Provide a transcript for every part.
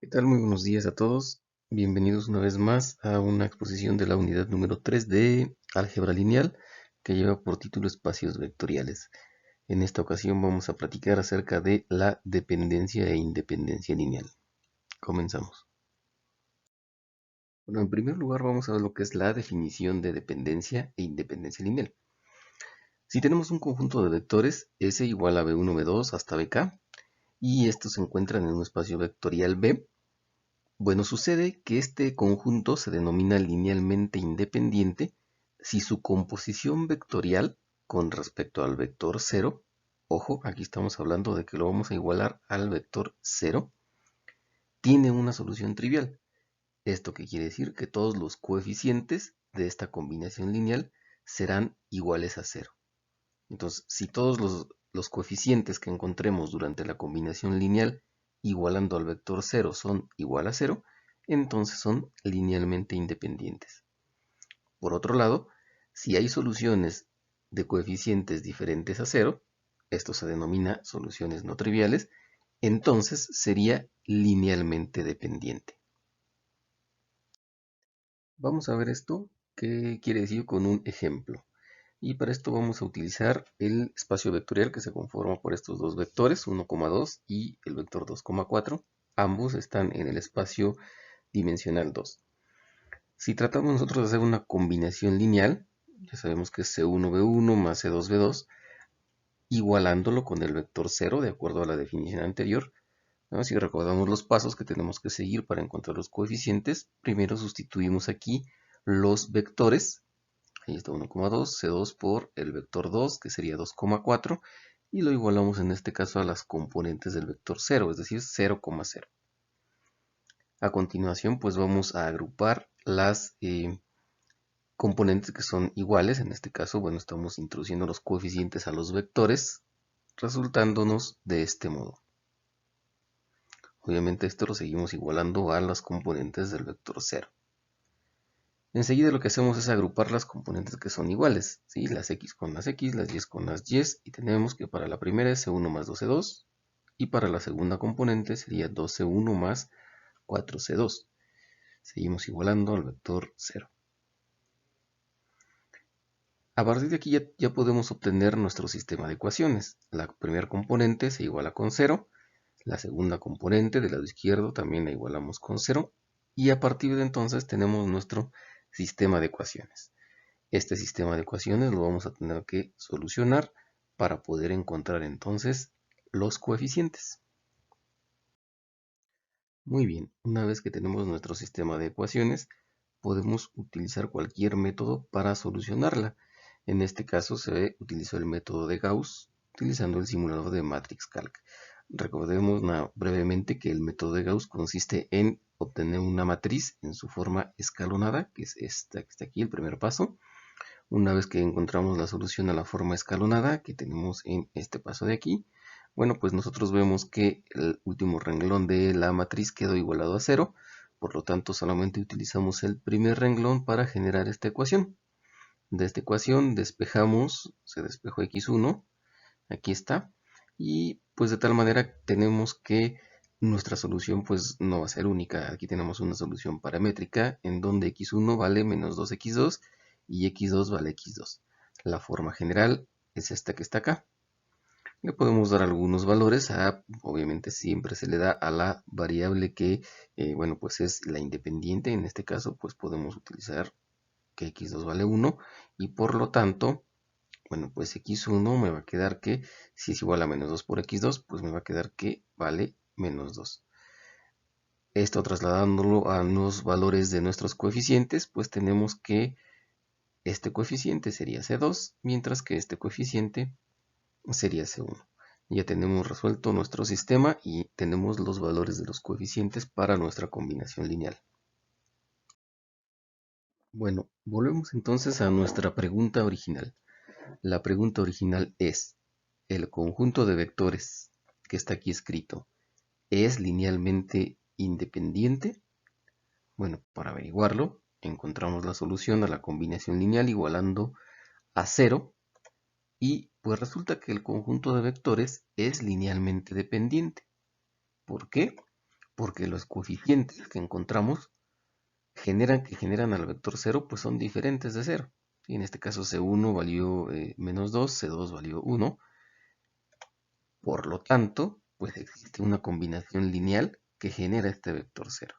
¿Qué tal? Muy buenos días a todos. Bienvenidos una vez más a una exposición de la unidad número 3 de álgebra lineal que lleva por título espacios vectoriales. En esta ocasión vamos a platicar acerca de la dependencia e independencia lineal. Comenzamos. Bueno, en primer lugar vamos a ver lo que es la definición de dependencia e independencia lineal. Si tenemos un conjunto de vectores S igual a B1, B2 hasta BK y estos se encuentran en un espacio vectorial B, bueno, sucede que este conjunto se denomina linealmente independiente si su composición vectorial con respecto al vector 0, ojo, aquí estamos hablando de que lo vamos a igualar al vector 0, tiene una solución trivial. ¿Esto qué quiere decir? Que todos los coeficientes de esta combinación lineal serán iguales a 0. Entonces, si todos los coeficientes que encontremos durante la combinación lineal igualando al vector 0 son igual a 0, entonces son linealmente independientes. Por otro lado, si hay soluciones de coeficientes diferentes a 0, esto se denomina soluciones no triviales, entonces sería linealmente dependiente. Vamos a ver esto, ¿qué quiere decir con un ejemplo? Y para esto vamos a utilizar el espacio vectorial que se conforma por estos dos vectores, 1,2 y el vector 2,4. Ambos están en el espacio dimensional 2. Si tratamos nosotros de hacer una combinación lineal, ya sabemos que es C1B1 más C2B2, igualándolo con el vector 0 de acuerdo a la definición anterior. ¿No? Si recordamos los pasos que tenemos que seguir para encontrar los coeficientes, primero sustituimos aquí los vectores. Ahí está 1,2, C2 por el vector 2, que sería 2,4, y lo igualamos en este caso a las componentes del vector 0, es decir, 0,0. A continuación, pues vamos a agrupar las componentes que son iguales. En este caso, bueno, estamos introduciendo los coeficientes a los vectores, resultándonos de este modo. Obviamente esto lo seguimos igualando a las componentes del vector 0. Enseguida lo que hacemos es agrupar las componentes que son iguales, ¿sí? Las x con las y con las y, y tenemos que para la primera es c1 más 2c2, y para la segunda componente sería 2c1 más 4c2. Seguimos igualando al vector 0. A partir de aquí ya podemos obtener nuestro sistema de ecuaciones. La primera componente se iguala con 0, la segunda componente del lado izquierdo también la igualamos con 0, y a partir de entonces tenemos nuestro sistema de ecuaciones. Este sistema de ecuaciones lo vamos a tener que solucionar para poder encontrar entonces los coeficientes. Muy bien, una vez que tenemos nuestro sistema de ecuaciones, podemos utilizar cualquier método para solucionarla. En este caso se utilizó el método de Gauss utilizando el simulador de Matrix Calc. Recordemos brevemente que el método de Gauss consiste en obtener una matriz en su forma escalonada, que es esta que está aquí, el primer paso. Una vez que encontramos la solución a la forma escalonada que tenemos en este paso de aquí, bueno, pues nosotros vemos que el último renglón de la matriz quedó igualado a 0, por lo tanto solamente utilizamos el primer renglón para generar esta ecuación. De esta ecuación despejamos, se despejó x1, aquí está, y pues de tal manera tenemos que nuestra solución pues no va a ser única. Aquí tenemos una solución paramétrica en donde x1 vale menos 2x2 y x2 vale x2. La forma general es esta que está acá. Le podemos dar algunos valores obviamente siempre se le da a la variable que, bueno, pues es la independiente. En este caso pues podemos utilizar que x2 vale 1 y por lo tanto, bueno, pues x1 me va a quedar que, si es igual a menos 2 por x2, pues me va a quedar que vale menos 2. Esto trasladándolo a los valores de nuestros coeficientes, pues tenemos que este coeficiente sería C2, mientras que este coeficiente sería C1. Ya tenemos resuelto nuestro sistema y tenemos los valores de los coeficientes para nuestra combinación lineal. Bueno, volvemos entonces a nuestra pregunta original. La pregunta original es, ¿el conjunto de vectores que está aquí escrito es linealmente independiente? Bueno, para averiguarlo, encontramos la solución a la combinación lineal igualando a 0 y pues resulta que el conjunto de vectores es linealmente dependiente. ¿Por qué? porque los coeficientes que encontramos que generan al vector 0, pues son diferentes de 0. En este caso C1 valió menos 2, C2 valió 1. Por lo tanto, pues existe una combinación lineal que genera este vector 0.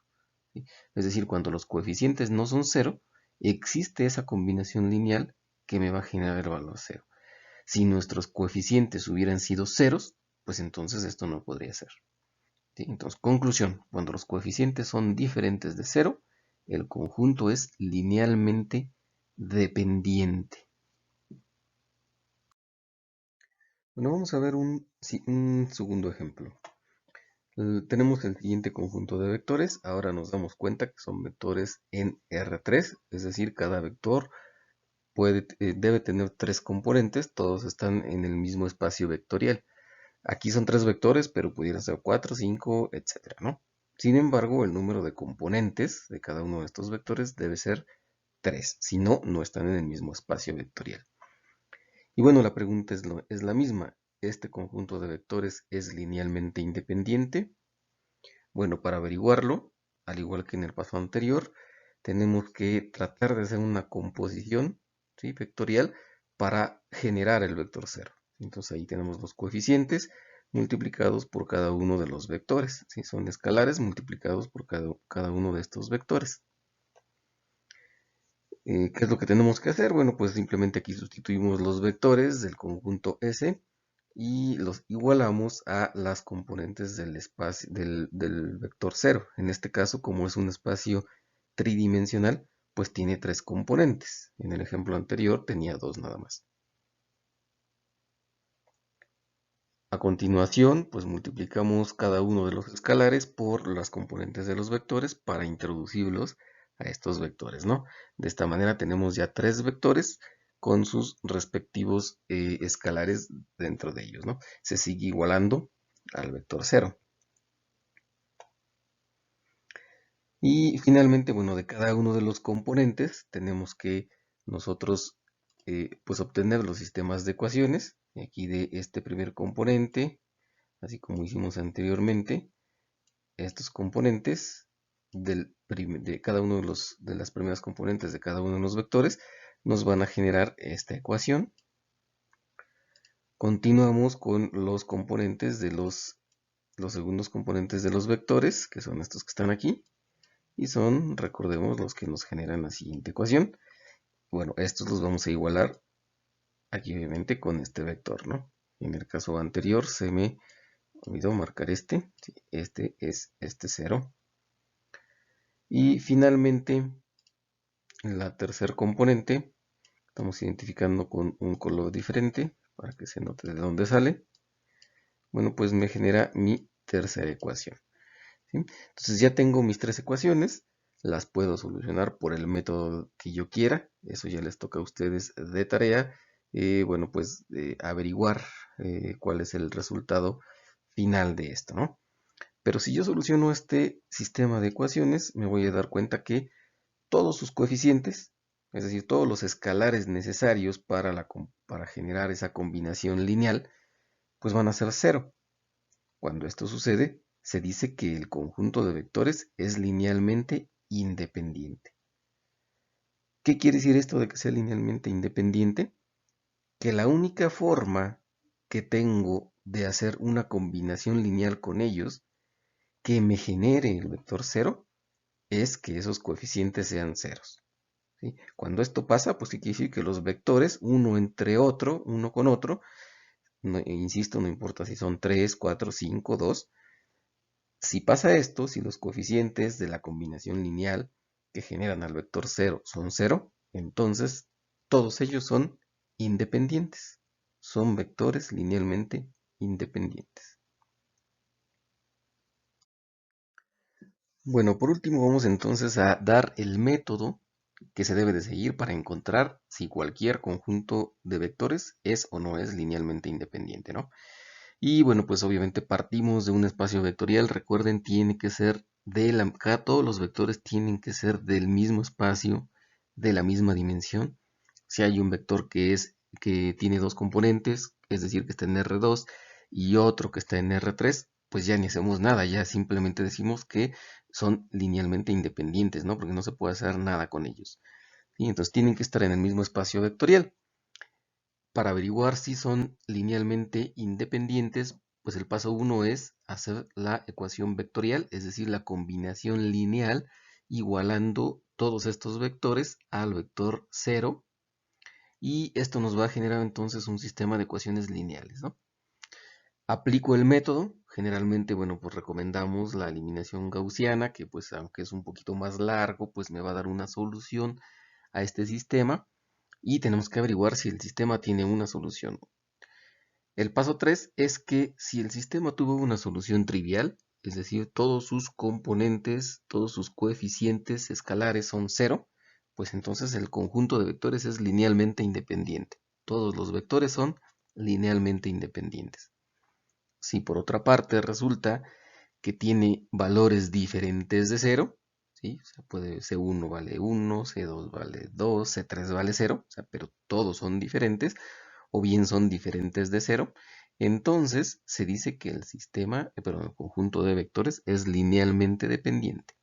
¿Sí? Es decir, cuando los coeficientes no son 0, existe esa combinación lineal que me va a generar el valor 0. Si nuestros coeficientes hubieran sido ceros, pues entonces esto no podría ser. ¿Sí? Entonces, conclusión, cuando los coeficientes son diferentes de 0, el conjunto es linealmente dependiente. Bueno, vamos a ver un segundo ejemplo. Tenemos el siguiente conjunto de vectores. Ahora nos damos cuenta que son vectores en R3, es decir, cada vector debe tener 3 componentes, todos están en el mismo espacio vectorial. Aquí son 3 vectores, pero pudieran ser 4, 5, etc., ¿no? Sin embargo, el número de componentes de cada uno de estos vectores debe ser 3, si no, no están en el mismo espacio vectorial. Y bueno, la pregunta es la misma. ¿Este conjunto de vectores es linealmente independiente? Bueno, para averiguarlo, al igual que en el paso anterior, tenemos que tratar de hacer una composición, ¿sí?, vectorial para generar el vector 0. Entonces ahí tenemos los coeficientes multiplicados por cada uno de los vectores. ¿Sí? Son escalares multiplicados por cada uno de estos vectores. ¿Qué es lo que tenemos que hacer? Bueno, pues simplemente aquí sustituimos los vectores del conjunto S y los igualamos a las componentes del espacio del vector 0. En este caso, como es un espacio tridimensional, pues tiene 3 componentes. En el ejemplo anterior tenía 2 nada más. A continuación, pues multiplicamos cada uno de los escalares por las componentes de los vectores para introducirlos a estos vectores, ¿no? De esta manera tenemos ya 3 vectores con sus respectivos escalares dentro de ellos, ¿no? Se sigue igualando al vector 0. Y finalmente, bueno, de cada uno de los componentes tenemos que nosotros pues obtener los sistemas de ecuaciones. Aquí de este primer componente, así como hicimos anteriormente, estos componentes de cada uno de las primeras componentes de cada uno de los vectores nos van a generar esta ecuación. Continuamos con los componentes de los segundos componentes de los vectores, que son estos que están aquí, y son, recordemos, los que nos generan la siguiente ecuación. Bueno, estos los vamos a igualar aquí obviamente con este vector, ¿no? En el caso anterior se me olvidó marcar este, sí, este es este 0. Y finalmente, la tercer componente, estamos identificando con un color diferente para que se note de dónde sale. Bueno, pues me genera mi tercera ecuación. ¿Sí? Entonces ya tengo mis 3 ecuaciones, las puedo solucionar por el método que yo quiera, eso ya les toca a ustedes de tarea, bueno, pues averiguar cuál es el resultado final de esto, ¿no? Pero si yo soluciono este sistema de ecuaciones, me voy a dar cuenta que todos sus coeficientes, es decir, todos los escalares necesarios para generar esa combinación lineal, pues van a ser 0. Cuando esto sucede, se dice que el conjunto de vectores es linealmente independiente. ¿Qué quiere decir esto de que sea linealmente independiente? Que la única forma que tengo de hacer una combinación lineal con ellos que me genere el vector 0 es que esos coeficientes sean ceros. ¿Sí? Cuando esto pasa, pues sí quiere decir que los vectores, uno con otro, no, insisto, no importa si son 3, 4, 5, 2, si pasa esto, si los coeficientes de la combinación lineal que generan al vector 0 son 0, entonces todos ellos son independientes. Son vectores linealmente independientes. Bueno, por último vamos entonces a dar el método que se debe de seguir para encontrar si cualquier conjunto de vectores es o no es linealmente independiente, ¿no? Y bueno, pues obviamente partimos de un espacio vectorial. Recuerden, tiene que ser todos los vectores tienen que ser del mismo espacio, de la misma dimensión. Si hay un vector que tiene 2 componentes, es decir, que está en R2 y otro que está en R3, pues ya ni hacemos nada, ya simplemente decimos que son linealmente independientes, ¿no? Porque no se puede hacer nada con ellos. ¿Sí? Entonces tienen que estar en el mismo espacio vectorial. Para averiguar si son linealmente independientes, pues el paso 1 es hacer la ecuación vectorial, es decir, la combinación lineal igualando todos estos vectores al vector 0, y esto nos va a generar entonces un sistema de ecuaciones lineales, ¿no? Aplico el método, generalmente, bueno, pues recomendamos la eliminación gaussiana, que pues aunque es un poquito más largo, pues me va a dar una solución a este sistema, y tenemos que averiguar si el sistema tiene una solución. El paso 3 es que si el sistema tuvo una solución trivial, es decir, todos sus componentes, todos sus coeficientes escalares son 0, pues entonces el conjunto de vectores es linealmente independiente. Todos los vectores son linealmente independientes. Si por otra parte resulta que tiene valores diferentes de 0, ¿sí? O sea, C1 vale 1, C2 vale 2, C3 vale 0, o sea, pero todos son diferentes, o bien son diferentes de 0, entonces se dice que el sistema, el conjunto de vectores es linealmente dependiente.